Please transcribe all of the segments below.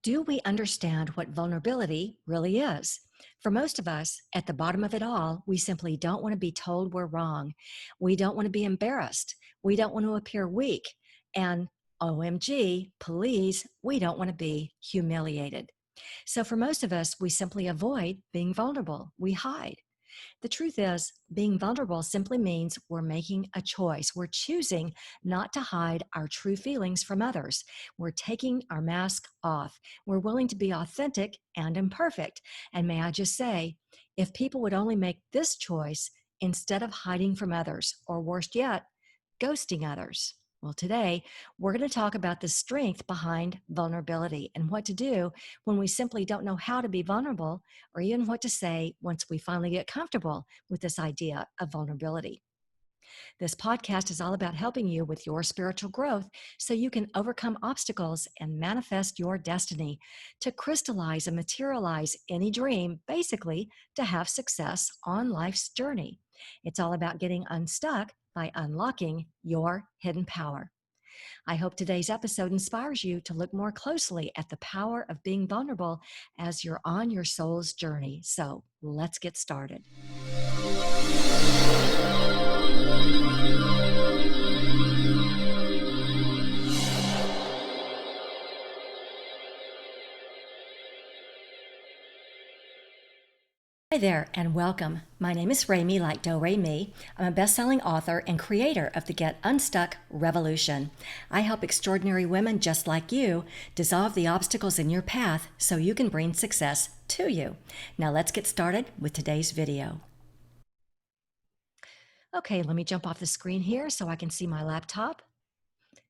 Do we understand what vulnerability really is? For most of us, at the bottom of it all, we simply don't want to be told we're wrong. We don't want to be embarrassed. We don't want to appear weak. And OMG, please, we don't want to be humiliated. So for most of us, we simply avoid being vulnerable. We hide. The truth is, being vulnerable simply means we're making a choice. We're choosing not to hide our true feelings from others. We're taking our mask off. We're willing to be authentic and imperfect. And may I just say, if people would only make this choice instead of hiding from others, or worse yet, ghosting others. Well, today we're going to talk about the strength behind vulnerability and what to do when we simply don't know how to be vulnerable or even what to say once we finally get comfortable with this idea of vulnerability. This podcast is all about helping you with your spiritual growth so you can overcome obstacles and manifest your destiny, to crystallize and materialize any dream, basically to have success on life's journey. It's all about getting unstuck by unlocking your hidden power. I hope today's episode inspires you to look more closely at the power of being vulnerable as you're on your soul's journey. So let's get started. Hi there and welcome. My name is Remy, like Do Re Mi. I'm a best-selling author and creator of the Get Unstuck Revolution. I help extraordinary women just like you dissolve the obstacles in your path so you can bring success to you. Now let's get started with today's video. Okay, let me jump off the screen here so I can see my laptop.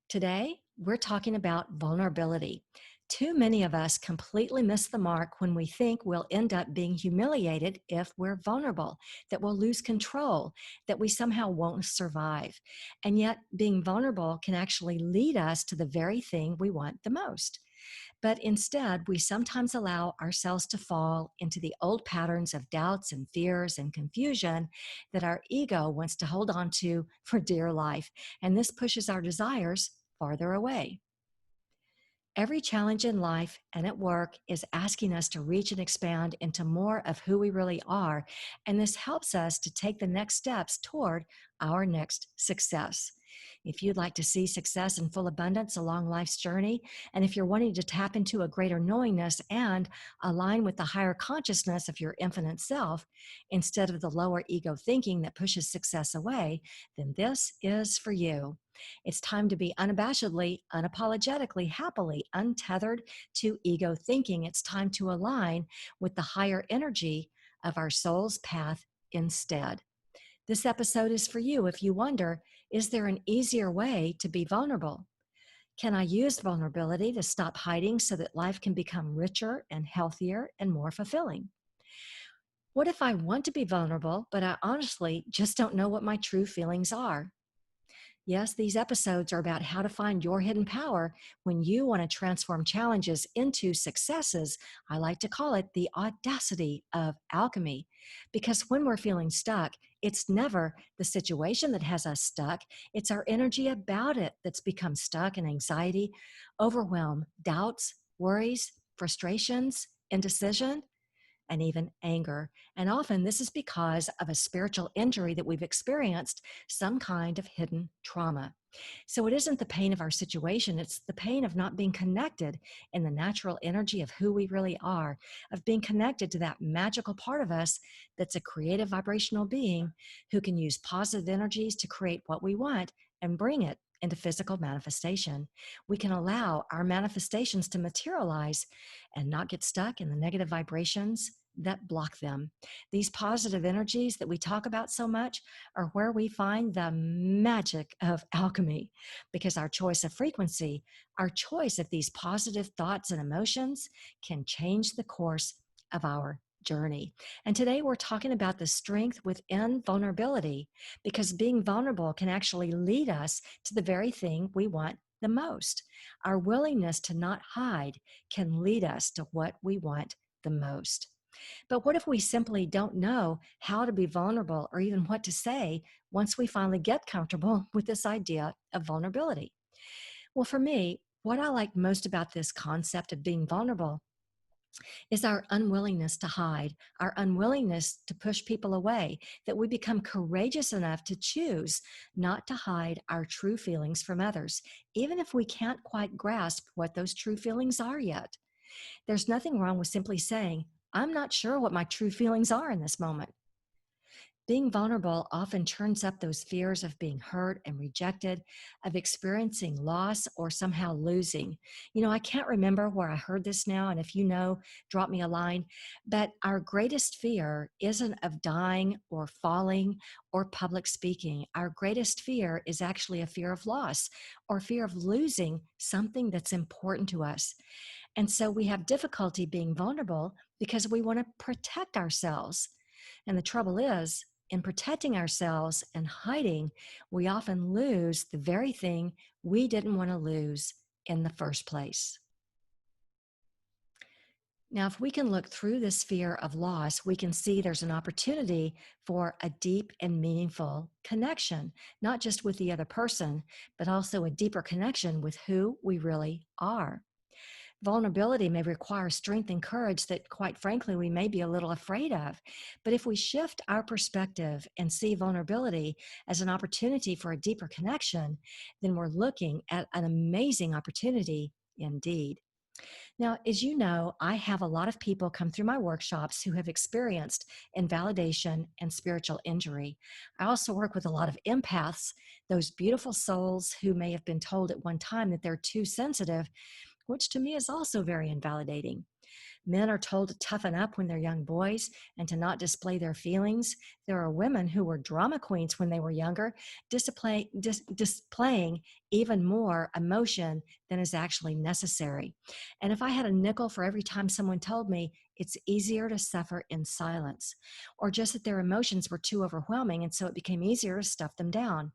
Today, we're talking about vulnerability. Too many of us completely miss the mark when we think we'll end up being humiliated if we're vulnerable, that we'll lose control, that we somehow won't survive. And yet, being vulnerable can actually lead us to the very thing we want the most. But instead, we sometimes allow ourselves to fall into the old patterns of doubts and fears and confusion that our ego wants to hold on to for dear life. And this pushes our desires farther away. Every challenge in life and at work is asking us to reach and expand into more of who we really are. And this helps us to take the next steps toward our next success. If you'd like to see success in full abundance along life's journey, and if you're wanting to tap into a greater knowingness and align with the higher consciousness of your infinite self, instead of the lower ego thinking that pushes success away, then this is for you. It's time to be unabashedly, unapologetically, happily untethered to ego thinking. It's time to align with the higher energy of our soul's path instead. This episode is for you if you wonder, is there an easier way to be vulnerable? Can I use vulnerability to stop hiding so that life can become richer and healthier and more fulfilling? What if I want to be vulnerable, but I honestly just don't know what my true feelings are? Yes, these episodes are about how to find your hidden power when you want to transform challenges into successes. I like to call it the audacity of alchemy. Because when we're feeling stuck, it's never the situation that has us stuck. It's our energy about it that's become stuck in anxiety, overwhelm, doubts, worries, frustrations, indecision, and even anger. And often this is because of a spiritual injury that we've experienced, some kind of hidden trauma. So it isn't the pain of our situation, it's the pain of not being connected in the natural energy of who we really are, of being connected to that magical part of us that's a creative vibrational being who can use positive energies to create what we want and bring it into physical manifestation. We can allow our manifestations to materialize and not get stuck in the negative vibrations that block them. These positive energies that we talk about so much are where we find the magic of alchemy, because our choice of frequency, our choice of these positive thoughts and emotions can change the course of our journey. And today we're talking about the strength within vulnerability, because being vulnerable can actually lead us to the very thing we want the most. Our willingness to not hide can lead us to what we want the most. But what if we simply don't know how to be vulnerable or even what to say once we finally get comfortable with this idea of vulnerability? Well, for me, What I like most about this concept of being vulnerable is our unwillingness to hide, our unwillingness to push people away, that we become courageous enough to choose not to hide our true feelings from others, even if we can't quite grasp what those true feelings are yet. There's nothing wrong with simply saying, I'm not sure what my true feelings are in this moment. Being vulnerable often turns up those fears of being hurt and rejected, of experiencing loss or somehow losing. I can't remember where I heard this now, and if you know, drop me a line. But our greatest fear isn't of dying or falling or public speaking. Our greatest fear is actually a fear of loss or fear of losing something that's important to us. And so we have difficulty being vulnerable because we want to protect ourselves. And the trouble is, in protecting ourselves and hiding, we often lose the very thing we didn't want to lose in the first place. Now, if we can look through this fear of loss, we can see there's an opportunity for a deep and meaningful connection, not just with the other person, but also a deeper connection with who we really are. Vulnerability may require strength and courage that, quite frankly, we may be a little afraid of. But if we shift our perspective and see vulnerability as an opportunity for a deeper connection, then we're looking at an amazing opportunity indeed. Now, as you know, I have a lot of people come through my workshops who have experienced invalidation and spiritual injury. I also work with a lot of empaths, those beautiful souls who may have been told at one time that they're too sensitive, which to me is also very invalidating. Men are told to toughen up when they're young boys and to not display their feelings. There are women who were drama queens when they were younger, displaying even more emotion than is actually necessary. And if I had a nickel for every time someone told me it's easier to suffer in silence, or just that their emotions were too overwhelming and so it became easier to stuff them down.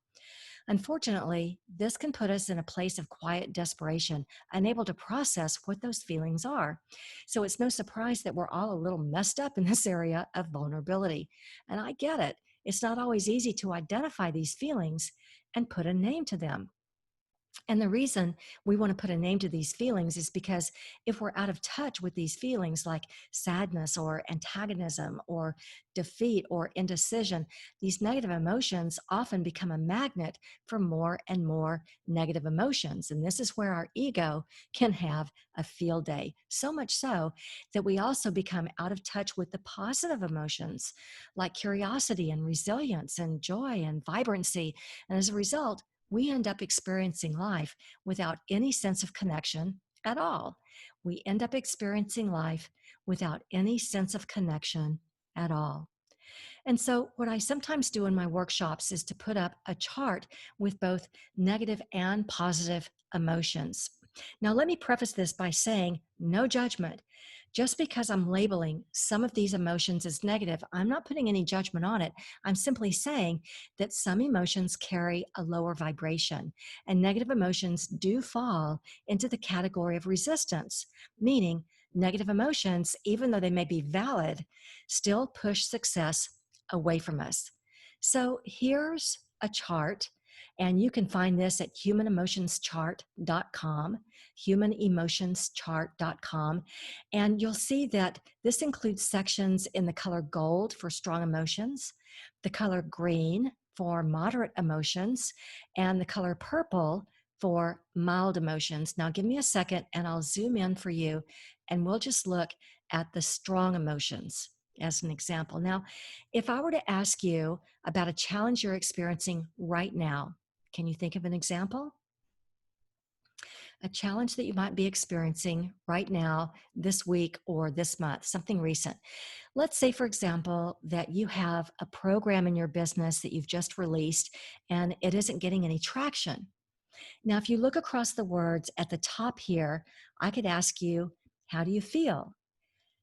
Unfortunately, this can put us in a place of quiet desperation, unable to process what those feelings are. So it's no surprise that we're all a little messed up in this area of vulnerability. And I get it. It's not always easy to identify these feelings and put a name to them. And the reason we want to put a name to these feelings is because if we're out of touch with these feelings like sadness or antagonism or defeat or indecision, these negative emotions often become a magnet for more and more negative emotions. And this is where our ego can have a field day. So much so that we also become out of touch with the positive emotions like curiosity and resilience and joy and vibrancy. And as a result, we end up experiencing life without any sense of connection at all. We end up experiencing life without any sense of connection at all. And so, what I sometimes do in my workshops is to put up a chart with both negative and positive emotions. Now, let me preface this by saying no judgment. Just because I'm labeling some of these emotions as negative, I'm not putting any judgment on it. I'm simply saying that some emotions carry a lower vibration, and negative emotions do fall into the category of resistance, meaning negative emotions, even though they may be valid, still push success away from us. So here's a chart, and you can find this at humanemotionschart.com, humanemotionschart.com. And you'll see that this includes sections in the color gold for strong emotions, the color green for moderate emotions, and the color purple for mild emotions. Now, give me a second and I'll zoom in for you, and we'll just look at the strong emotions as an example. Now, if I were to ask you about a challenge you're experiencing right now, can you think of an example? A challenge that you might be experiencing right now, this week, or this month, something recent. Let's say, for example, that you have a program in your business that you've just released and it isn't getting any traction. Now, if you look across the words at the top here, I could ask you, how do you feel?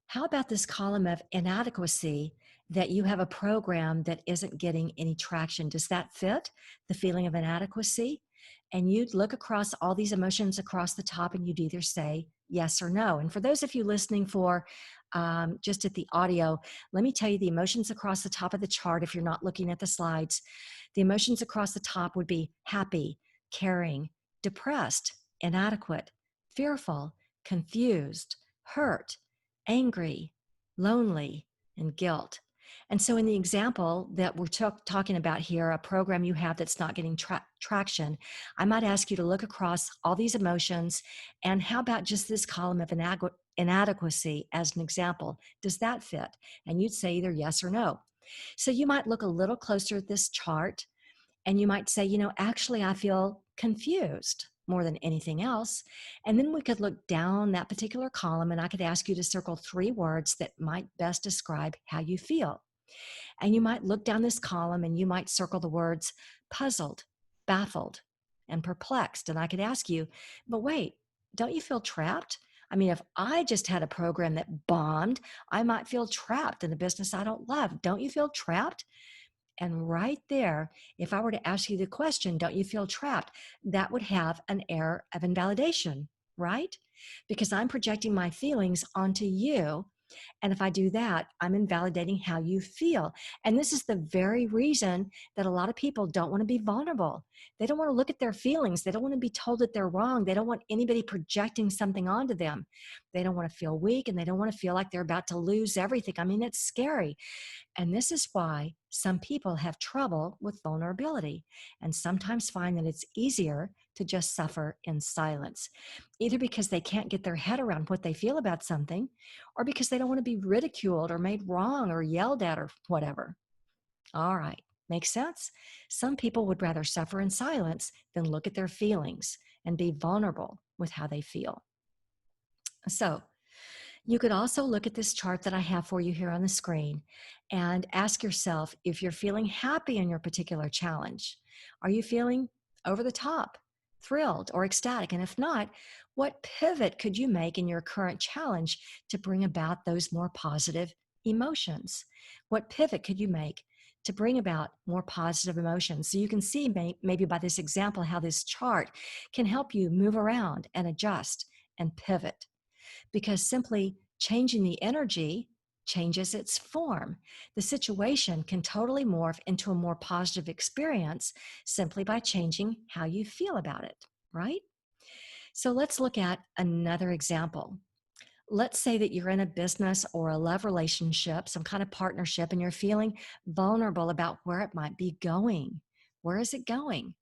How about this column of inadequacy, that you have a program that isn't getting any traction? Does that fit the feeling of inadequacy? And you'd look across all these emotions across the top and you'd either say yes or no. And for those of you listening for just at the audio, let me tell you the emotions across the top of the chart, if you're not looking at the slides, the emotions across the top would be happy, caring, depressed, inadequate, fearful, confused, hurt, angry, lonely, and guilt. And so, in the example that we're talking about here, a program you have that's not getting traction, I might ask you to look across all these emotions. And how about just this column of inadequacy as an example? Does that fit? And you'd say either yes or no. So, you might look a little closer at this chart and you might say, actually, I feel confused more than anything else. And then we could look down that particular column and I could ask you to circle 3 words that might best describe how you feel. And you might look down this column and you might circle the words puzzled, baffled, and perplexed. And I could ask you, but wait, don't you feel trapped? I mean, if I just had a program that bombed, I might feel trapped in a business I don't love. Don't you feel trapped? And right there, if I were to ask you the question, don't you feel trapped? That would have an air of invalidation, right? Because I'm projecting my feelings onto you. And if I do that, I'm invalidating how you feel. And this is the very reason that a lot of people don't want to be vulnerable. They don't want to look at their feelings. They don't want to be told that they're wrong. They don't want anybody projecting something onto them. They don't want to feel weak and they don't want to feel like they're about to lose everything. I mean, it's scary. And this is why some people have trouble with vulnerability and sometimes find that it's easier to just suffer in silence, either because they can't get their head around what they feel about something or because they don't want to be ridiculed or made wrong or yelled at or whatever. All right, makes sense? Some people would rather suffer in silence than look at their feelings and be vulnerable with how they feel. So, you could also look at this chart that I have for you here on the screen and ask yourself if you're feeling happy in your particular challenge. Are you feeling over the top, thrilled, or ecstatic? And if not, what pivot could you make in your current challenge to bring about those more positive emotions? What pivot could you make to bring about more positive emotions? So you can see maybe by this example how this chart can help you move around and adjust and pivot, because simply changing the energy changes its form. The situation can totally morph into a more positive experience simply by changing how you feel about it, right? So let's look at another example. Let's say that you're in a business or a love relationship, some kind of partnership, and you're feeling vulnerable about where it might be going. Where is it going?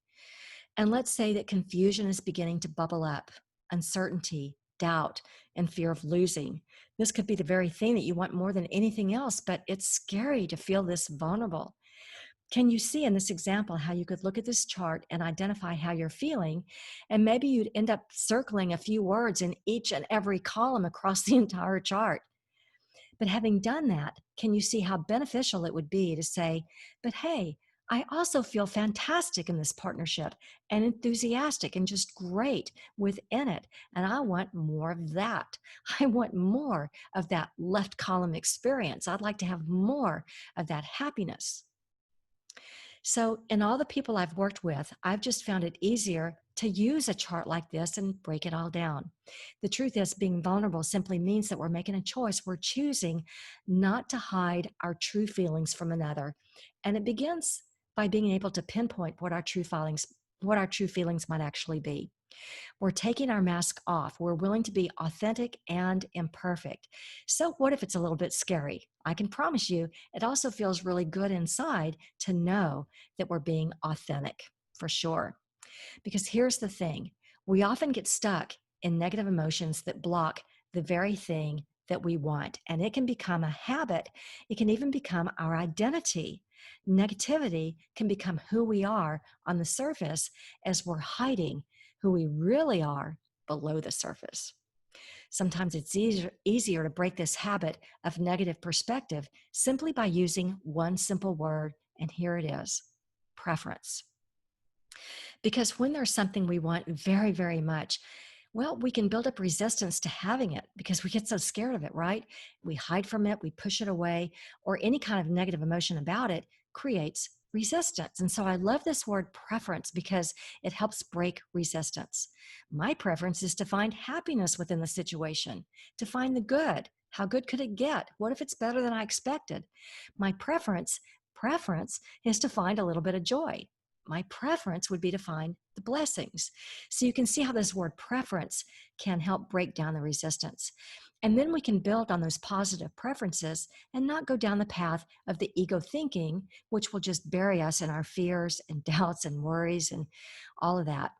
And let's say that confusion is beginning to bubble up, uncertainty, doubt, and fear of losing. This could be the very thing that you want more than anything else, but it's scary to feel this vulnerable. Can you see in this example how you could look at this chart and identify how you're feeling? And maybe you'd end up circling a few words in each and every column across the entire chart. But having done that, can you see how beneficial it would be to say, but hey, I also feel fantastic in this partnership and enthusiastic and just great within it. And I want more of that. I want more of that left column experience. I'd like to have more of that happiness. So, in all the people I've worked with, I've just found it easier to use a chart like this and break it all down. The truth is, being vulnerable simply means that we're making a choice. We're choosing not to hide our true feelings from another. And it begins by being able to pinpoint what our true feelings might actually be. We're taking our mask off. We're willing to be authentic and imperfect. So, what if it's a little bit scary? I can promise you, it also feels really good inside to know that we're being authentic, for sure. Because here's the thing, we often get stuck in negative emotions that block the very thing that we want. And it can become a habit. It can even become our identity. Negativity can become who we are on the surface as we're hiding who we really are below the surface. Sometimes it's easier to break this habit of negative perspective simply by using one simple word, and here it is: preference. Because when there's something we want very, very much, well, we can build up resistance to having it because we get so scared of it, right? We hide from it, we push it away, or any kind of negative emotion about it creates resistance. And so I love this word preference because it helps break resistance. My preference is to find happiness within the situation, to find the good. How good could it get? What if it's better than I expected? My preference is to find a little bit of joy. My preference would be to find the blessings. So you can see how this word preference can help break down the resistance. And then we can build on those positive preferences and not go down the path of the ego thinking, which will just bury us in our fears and doubts and worries and all of that.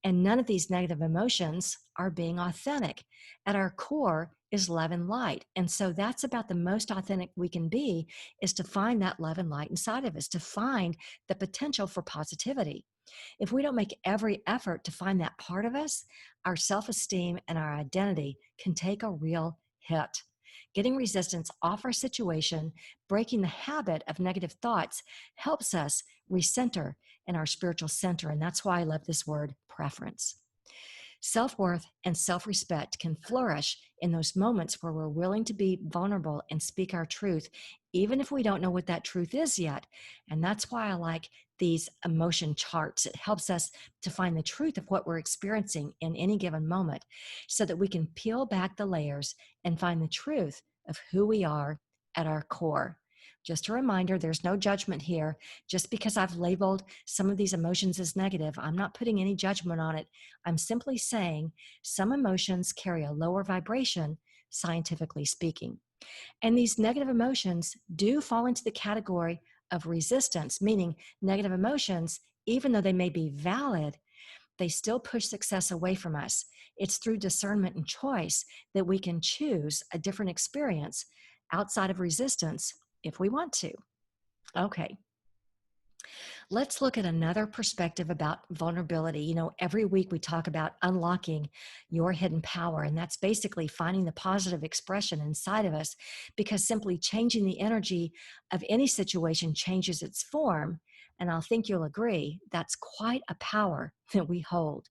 And none of these negative emotions are being authentic. At our core is love and light. And so that's about the most authentic we can be, is to find that love and light inside of us, to find the potential for positivity. If we don't make every effort to find that part of us, our self-esteem and our identity can take a real hit. Getting resistance off our situation, breaking the habit of negative thoughts, helps us recenter in our spiritual center. And that's why I love this word, preference. Self-worth and self-respect can flourish in those moments where we're willing to be vulnerable and speak our truth, even if we don't know what that truth is yet. And that's why I like these emotion charts. It helps us to find the truth of what we're experiencing in any given moment so that we can peel back the layers and find the truth of who we are at our core. Just a reminder, there's no judgment here. Just because I've labeled some of these emotions as negative, I'm not putting any judgment on it. I'm simply saying some emotions carry a lower vibration, scientifically speaking. And these negative emotions do fall into the category of resistance, meaning negative emotions, even though they may be valid, they still push success away from us. It's through discernment and choice that we can choose a different experience outside of resistance if we want to. Okay. Let's look at another perspective about vulnerability. You know, every week we talk about unlocking your hidden power, and that's basically finding the positive expression inside of us, because simply changing the energy of any situation changes its form. And I'll think you'll agree, that's quite a power that we hold.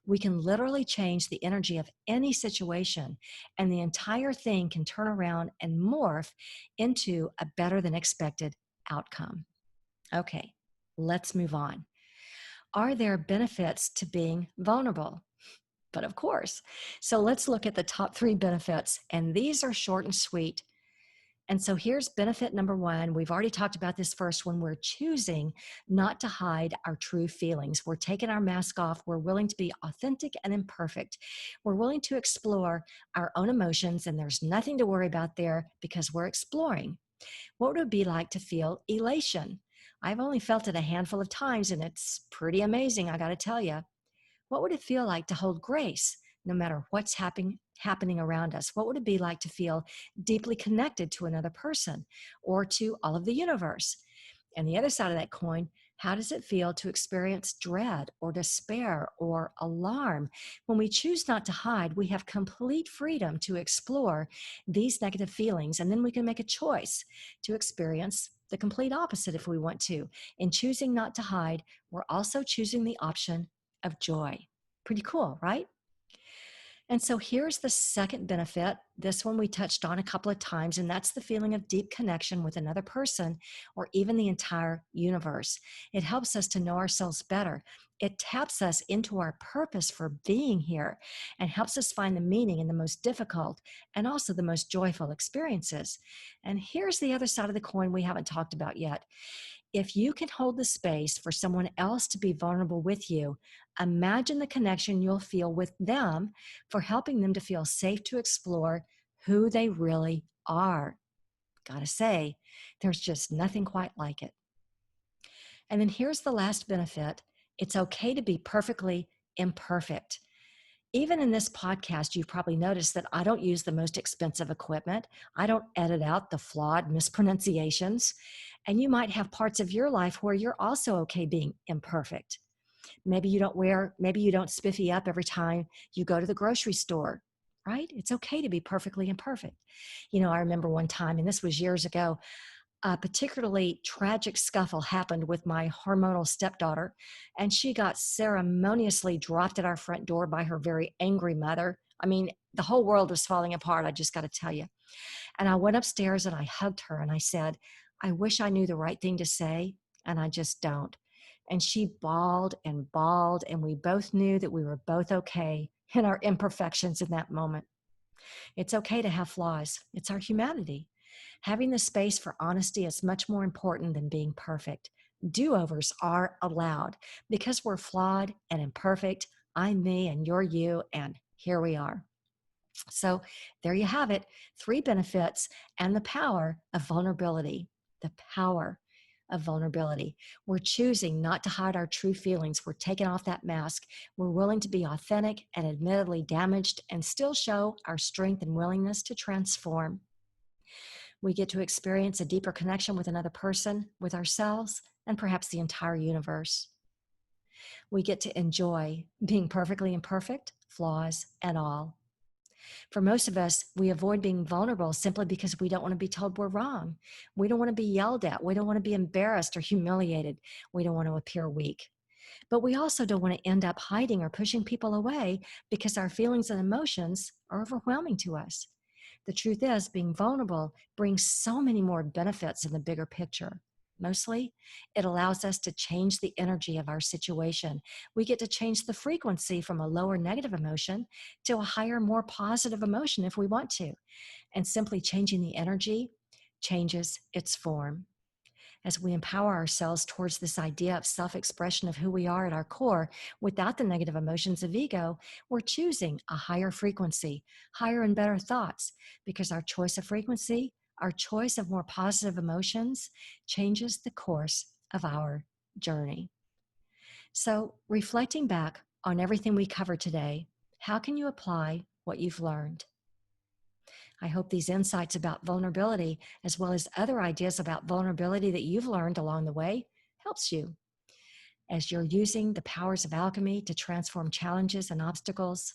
We can literally change the energy of any situation, and the entire thing can turn around and morph into a better than expected outcome. Okay, let's move on. Are there benefits to being vulnerable? But of course. So let's look at the top 3 benefits, and these are short and sweet. And so here's benefit number 1. We've already talked about this first one. We're choosing not to hide our true feelings. We're taking our mask off. We're willing to be authentic and imperfect. We're willing to explore our own emotions, and there's nothing to worry about there because we're exploring. What would it be like to feel elation? I've only felt it a handful of times, and it's pretty amazing, I got to tell you. What would it feel like to hold grace no matter what's happening around us? What would it be like to feel deeply connected to another person or to all of the universe? And the other side of that coin, how does it feel to experience dread or despair or alarm? When we choose not to hide, we have complete freedom to explore these negative feelings, and then we can make a choice to experience the complete opposite if we want to. In choosing not to hide, we're also choosing the option of joy. Pretty cool, right? And so here's the second benefit. This one we touched on a couple of times, and that's the feeling of deep connection with another person or even the entire universe. It helps us to know ourselves better. It taps us into our purpose for being here and helps us find the meaning in the most difficult and also the most joyful experiences. And here's the other side of the coin we haven't talked about yet. If you can hold the space for someone else to be vulnerable with you, imagine the connection you'll feel with them for helping them to feel safe to explore who they really are. Gotta say, there's just nothing quite like it. And then here's the last benefit. It's okay to be perfectly imperfect. Even in this podcast, you've probably noticed that I don't use the most expensive equipment. I don't edit out the flawed mispronunciations. And you might have parts of your life where you're also okay being imperfect. Maybe you don't spiffy up every time you go to the grocery store, right? It's okay to be perfectly imperfect. You know, I remember one time, and this was years ago, a particularly tragic scuffle happened with my hormonal stepdaughter, and she got ceremoniously dropped at our front door by her very angry mother. I mean, the whole world was falling apart, I just got to tell you. And I went upstairs and I hugged her and I said, I wish I knew the right thing to say, and I just don't. And she bawled, and we both knew that we were both okay in our imperfections in that moment. It's okay to have flaws. It's our humanity. Having the space for honesty is much more important than being perfect. Do-overs are allowed because we're flawed and imperfect. I'm me and you're you, and here we are. So there you have it, 3 benefits and the power of vulnerability. The power of vulnerability. We're choosing not to hide our true feelings. We're taking off that mask. We're willing to be authentic and admittedly damaged and still show our strength and willingness to transform. We get to experience a deeper connection with another person, with ourselves, and perhaps the entire universe. We get to enjoy being perfectly imperfect, flaws and all. For most of us, we avoid being vulnerable simply because we don't want to be told we're wrong. We don't want to be yelled at. We don't want to be embarrassed or humiliated. We don't want to appear weak. But we also don't want to end up hiding or pushing people away because our feelings and emotions are overwhelming to us. The truth is, being vulnerable brings so many more benefits in the bigger picture. Mostly, it allows us to change the energy of our situation. We get to change the frequency from a lower negative emotion to a higher, more positive emotion if we want to. And simply changing the energy changes its form. As we empower ourselves towards this idea of self-expression of who we are at our core without the negative emotions of ego, we're choosing a higher frequency, higher and better thoughts, because our choice of frequency, our choice of more positive emotions changes the course of our journey. So, reflecting back on everything we covered today, how can you apply what you've learned? I hope these insights about vulnerability, as well as other ideas about vulnerability that you've learned along the way, helps you as you're using the powers of alchemy to transform challenges and obstacles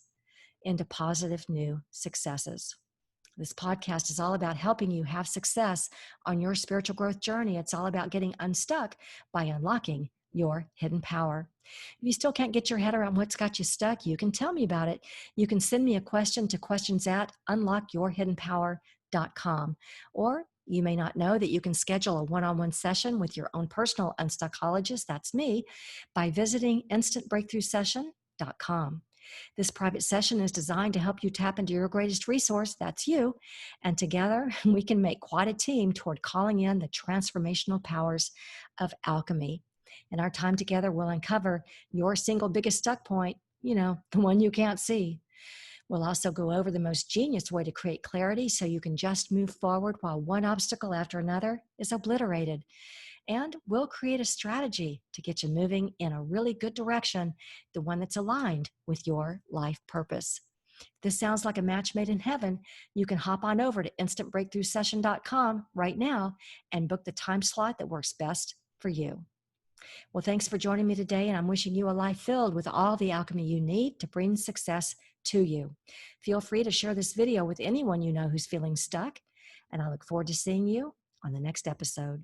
into positive new successes. This podcast is all about helping you have success on your spiritual growth journey. It's all about getting unstuck by unlocking your hidden power. If you still can't get your head around what's got you stuck, you can tell me about it. You can send me a question to questions@unlockyourhiddenpower.com. Or you may not know that you can schedule a one-on-one session with your own personal unstuckologist, that's me, by visiting instantbreakthroughsession.com. This private session is designed to help you tap into your greatest resource, that's you, and together we can make quite a team toward calling in the transformational powers of alchemy. In our time together, we'll uncover your single biggest stuck point, the one you can't see. We'll also go over the most genius way to create clarity so you can just move forward while one obstacle after another is obliterated. And we'll create a strategy to get you moving in a really good direction, the one that's aligned with your life purpose. This sounds like a match made in heaven. You can hop on over to instantbreakthroughsession.com right now and book the time slot that works best for you. Well, thanks for joining me today, and I'm wishing you a life filled with all the alchemy you need to bring success to you. Feel free to share this video with anyone you know who's feeling stuck, and I look forward to seeing you on the next episode.